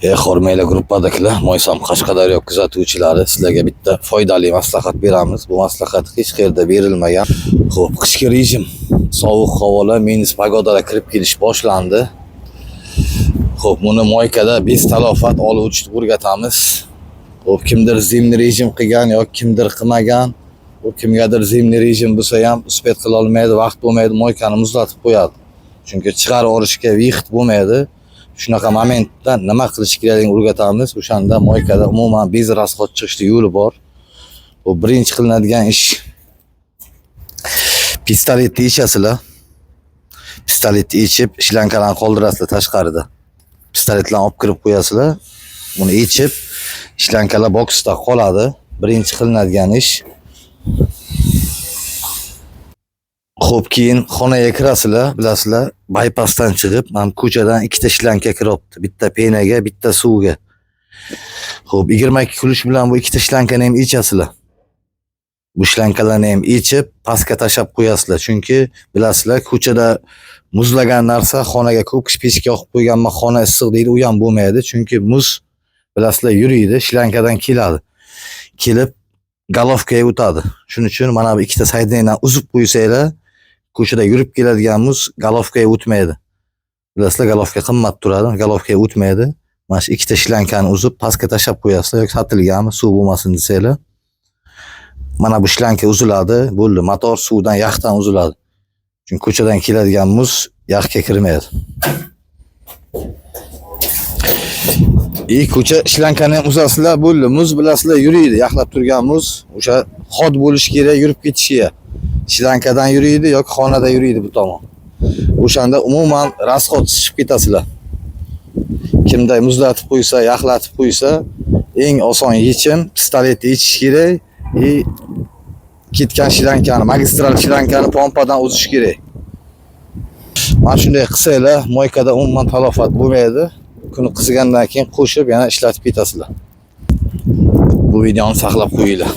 Hurmatli gruppadagilar, Mo'ysam Qashqadaryo kuzatuvchilari, sizlarga bitta foydali maslahat beramiz. Bu maslahat hech qayerda berilmagan. Xo'p, qishki rejim, sovuq havolar, minus pagodalar kirib kelish boshlandi. Xo'p, buni moykada biz talofat oluvchi o'rgatamiz. Xo'p, kimdir zimni rejim qilgan yoki kimdir qilmagan, bu kimgadir zimni rejim bo'lsa ham uspet qila olmaydi, vaqt bo'lmaydi, moykani muzlatib qo'yadi. Chunki chiqarib olishga vaqt bo'lmaydi. Shunaqa momentda nima qilish kerakligini o'rgatamiz. O'shanda moykada umuman bez rasxod chiqishning yo'li bor. Bu birinchi qilinadigan ish. Pistoletni ichasizlar. Pistoletni ichib, shlankalarni qoldirasizlar tashqarida. Pistoletlarni olib kirib qo'yasizlar. Buni ichib, shlankalar boksda qoladi. Birinchi qilinadigan ish. Xo'p, keyin xonaga kirasizlar, bilasizlar, bypassdan chiqib, mana ko'chadan ikkita shlanka kiryapti. Bitta penaga, bitta suvga. Xo'p, 22 kulish bilan bu ikkita shlankani ham ichasizlar. Bu shlankalarni ham ichib, pastga tashab qo'yasizlar. Chunki bilasizlar, ko'chada muzlagan narsa xonaga ko'k pechka yoqib qo'yganman, xona issiq deydi, u ham bo'lmaydi. Chunki muz bilasizlar yuriydi, shlankadan keladi. Kelib galovkaga o'tadi. Shuning uchun mana bu ikkita sayddan uzib qo'ysanglar, ko'chada yurib keladigan muz galovkaga o'tmaydi. Bilasizlar, galovka qimmat turadi, galovkaga o'tmaydi. Mana shu ikkita shlankani uzib pastga tashab qo'yasizlar yoki sotilganmi, suv bo'lmasin desanglar. Mana bu shlanka uziladi, bo'ldi. Motor suvdan, yaxdan uziladi. Chunki ko'chadan keladigan muz yaxga kirmaydi. Ko'cha shlankani ham uzasizlar, bo'ldi. Muz bilasizlar yuriydi, yaxlab turgan muz, o'sha xod bo'lish kerak, yurib ketishiga. Shlankadan yuriydi yoki xonada yuriydi bu tomon. O'shanda umuman rasxod chiqib ketasizlar. Kimda muzlatib qo'ysa, yaxlatib qo'ysa, eng oson yechim pistoletni ichish kerak. Ketgan shlankani, magistral shlankani pompadan uzish kerak. Mana shunday qilsanglar, moykada umuman talofat bo'lmaydi. Kuni qizigandan keyin qo'shib yana ishlatib ketasizlar. Bu videoni saqlab qo'yinglar.